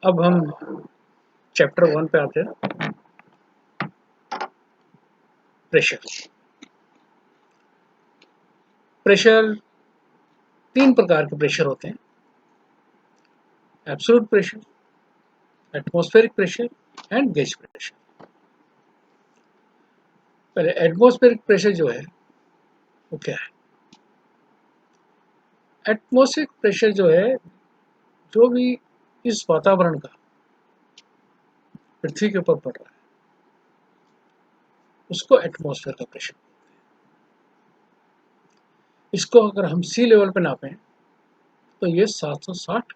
अब हम चैप्टर 1 पे आते हैं। प्रेशर। प्रेशर 3 प्रकार के प्रेशर होते हैं। Absolute pressure, atmospheric pressure and gauge pressure. पहले एटमॉस्फेरिक प्रेशर जो है वो क्या है? एटमॉस्फेरिक प्रेशर जो है, जो भी इस वातावरण का पृथ्वी के ऊपर पड़ रहा है उसको एटमॉस्फेयर का प्रेशर। इसको अगर हम सी लेवल पे नापें तो ये 760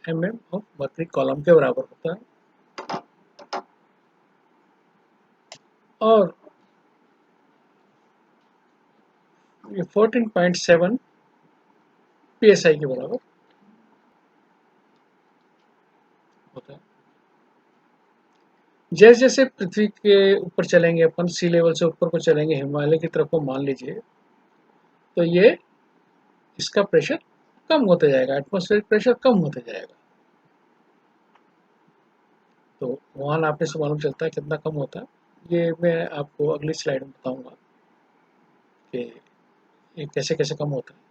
mm ऑफ मर्क्यूरी कॉलम के बराबर होता है, और ये 14.7 psi के बराबर होता है। जैसे जैसे पृथ्वी के ऊपर चलेंगे, अपन सी लेवल से ऊपर को चलेंगे, हिमालय की तरफ को मान लीजिए, तो ये इसका प्रेशर कम होते जाएगा, एटमॉस्फेरिक प्रेशर कम होते जाएगा। तो वहाँ नापने से मालूम चलता है कितना कम होता है। ये मैं आपको अगली स्लाइड में बताऊंगा कि ये कैसे कैसे कम होता है।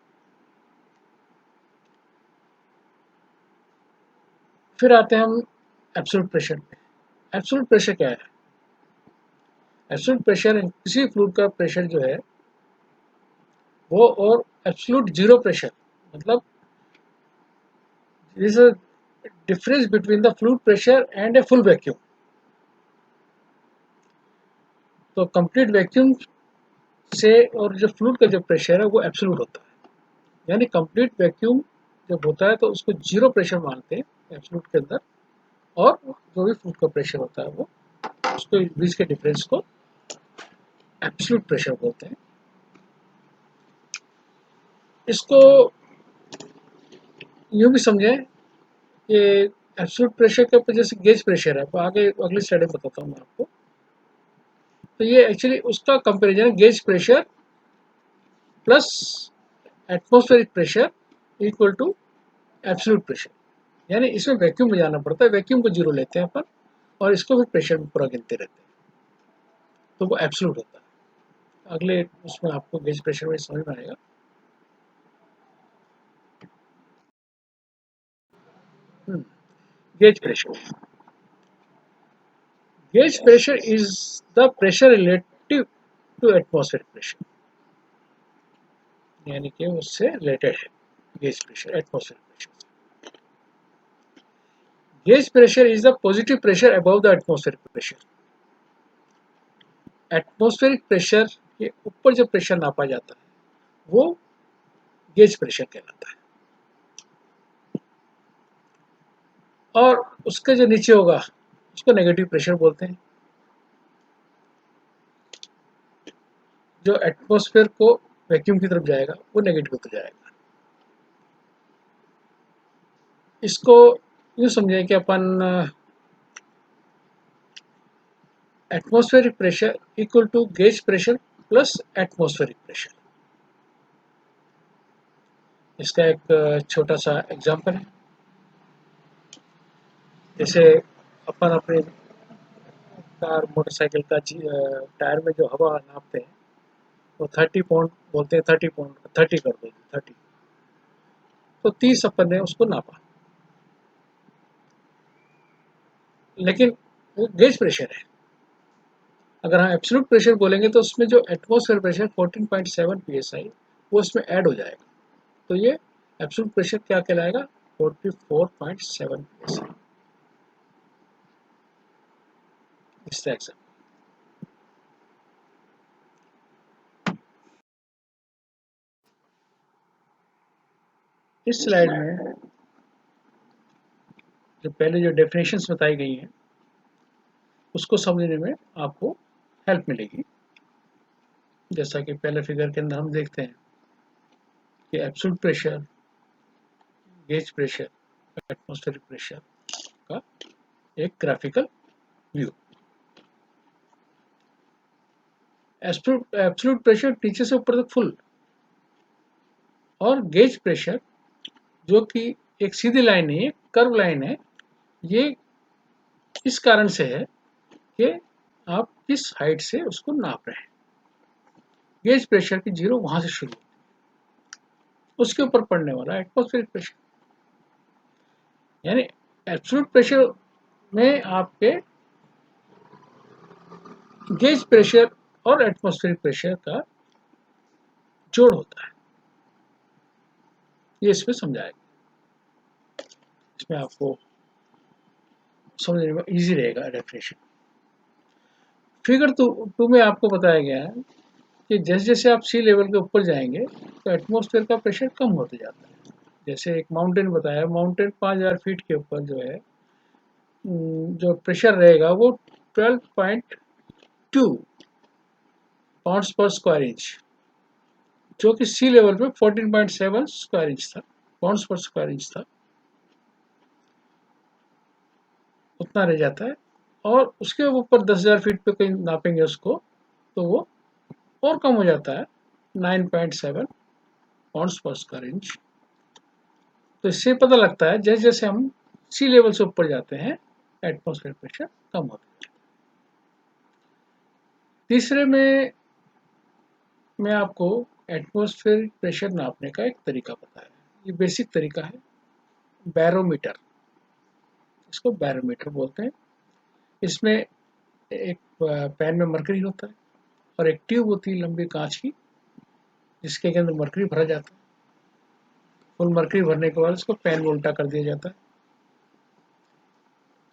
फिर आते हैं हम एब्सोल्यूट प्रेशर पे। एब्सोल्यूट प्रेशर क्या है? एब्सोल्यूट प्रेशर किसी फ्लूइड का प्रेशर जो है वो, और एब्सोल्यूट जीरो प्रेशर मतलब this is difference between the fluid pressure and a full vacuum. तो कंप्लीट वैक्यूम से और जो फ्लूइड का जो प्रेशर है वो एब्सोल्यूट होता है। यानी कंप्लीट वैक्यूम जब होता है तो उसको जीरो प्रेशर मानते हैं एब्सोल्यूट के अंदर, और जो भी फ्लूइड का प्रेशर होता है वो उसको बीच के डिफरेंस को एब्सोल्यूट प्रेशर बोलते हैं। इसको यूं भी समझें कि एब्सोल्यूट प्रेशर के ऊपर जैसे गेज प्रेशर है, तो आगे अगली स्लाइड में बताता हूँ मैं आपको। तो ये एक्चुअली उसका कंपैरिजन है, gauge pressure plus atmospheric pressure equal to absolute pressure. यानी इसमें वैक्यूम में जाना पड़ता है, वैक्यूम को जीरो लेते हैं अपन, और इसको भी प्रेशर में पूरा गिनते रहते हैं, तो वो एब्सोल्यूट होता है। अगले उसमें आपको गेज प्रेशर में समझ में आएगा। Gauge pressure. Gauge pressure is the pressure relative to atmospheric pressure, यानी कि उससे रिलेटेड है gauge pressure atmospheric pressure. Gauge pressure is the positive pressure above the atmospheric pressure. Atmospheric pressure के ऊपर जो प्रेशर नापा जाता है वो गेज प्रेशर कहलाता है, और उसके जो नीचे होगा उसको नेगेटिव प्रेशर बोलते हैं। जो एटमॉस्फेयर को वैक्यूम की तरफ जाएगा वो नेगेटिव होता जाएगा। इसको यूँ समझें कि अपन atmospheric pressure equal to gauge pressure plus atmospheric pressure. इसका एक छोटा सा एग्जांपल है। जैसे अपन अपने कार मोटरसाइकिल का टायर में जो हवा नापते हैं वो 30 पाउंड बोलते हैं, 30 पाउंड 30 कर दो, 30, तो 30 अपन ने उसको नापा, लेकिन वो गेज प्रेशर है। अगर हम एब्सोल्यूट प्रेशर बोलेंगे तो उसमें जो एटमॉस्फेयर प्रेशर 14.7 psi वो उसमें ऐड हो जाएगा, तो ये एब्सोल्यूट प्रेशर क्या कहलाएगा? 44.7 psi। इस तरह से इस स्लाइड में जो पहले जो डेफिनेशंस बताई गई हैं उसको समझने में आपको हेल्प मिलेगी। जैसा कि पहले फिगर के अंदर हम देखते हैं कि absolute pressure, gauge pressure, atmospheric pressure का एक ग्राफिकल व्यू। एब्सोल्यूट प्रेशर नीचे से ऊपर तक फुल, और गेज प्रेशर जो कि एक सीधी लाइन नहीं है, कर्व लाइन है, ये इस कारण से है कि आप किस हाइट से उसको नाप रहे हैं। गेज प्रेशर की जीरो वहां से शुरू, उसके ऊपर पड़ने वाला एटमॉस्फेरिक प्रेशर, यानी एब्सोल्यूट प्रेशर में आपके गेज प्रेशर और एटमॉस्फेरिक प्रेशर का जोड़ होता है। ये इसमें समझाएगा, इसमें आपको समझने में इजी रहेगा डेफिनेशन। फिगर टू में आपको बताया गया है कि जैसे जैसे आप सी लेवल के ऊपर जाएंगे तो एटमॉस्फेयर का प्रेशर कम होते जाता है। जैसे एक माउंटेन बताया, माउंटेन 5000 फीट के ऊपर जो है जो प्रेशर रहेगा वो 12.2 पाउंड्स पर स्क्वायर इंच, जो कि सी लेवल पे 14.7 स्क्वायर इंच था, पाउंड्स पर स्क्वायर इंच था, उतना रह जाता है। और उसके ऊपर 10,000 फीट पे कहीं नापेंगे उसको तो वो और कम हो जाता है, 9.7 पाउंड्स पर स्क्वायर इंच। तो इससे पता लगता है जैसे जैसे हम सी लेवल से ऊपर जाते हैं एटमॉस्फेयर प्रेशर कम होता है। तीसरे में मैं आपको एटमॉस्फेयर प्रेशर नापने का एक तरीका बताया, ये बेसिक तरीका है, बैरोमीटर, इसको बैरोमीटर बोलते हैं। इसमें एक पैन में मरकरी होता है और एक ट्यूब होती है लंबी कांच की, जिसके अंदर मरकरी भरा जाता है। फुल मरकरी भरने के बाद उसको पैन में उल्टा कर दिया जाता है।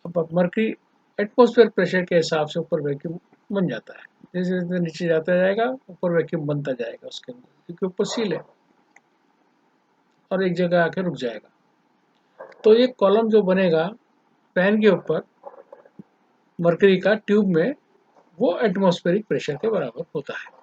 अब मरकरी एटमॉस्फेयर प्रेशर के हिसाब से ऊपर वैक्यूम बन जाता है। जैसे जैसे नीचे जाता जाएगा ऊपर वैक्यूम बनता जाएगा उसके अंदर, क्योंकि ऊपर सील है और एक जगह आके रुक जाएगा। तो ये कॉलम जो बनेगा पैन के ऊपर मरकरी का ट्यूब में, वो एटमॉस्फेरिक प्रेशर के बराबर होता है।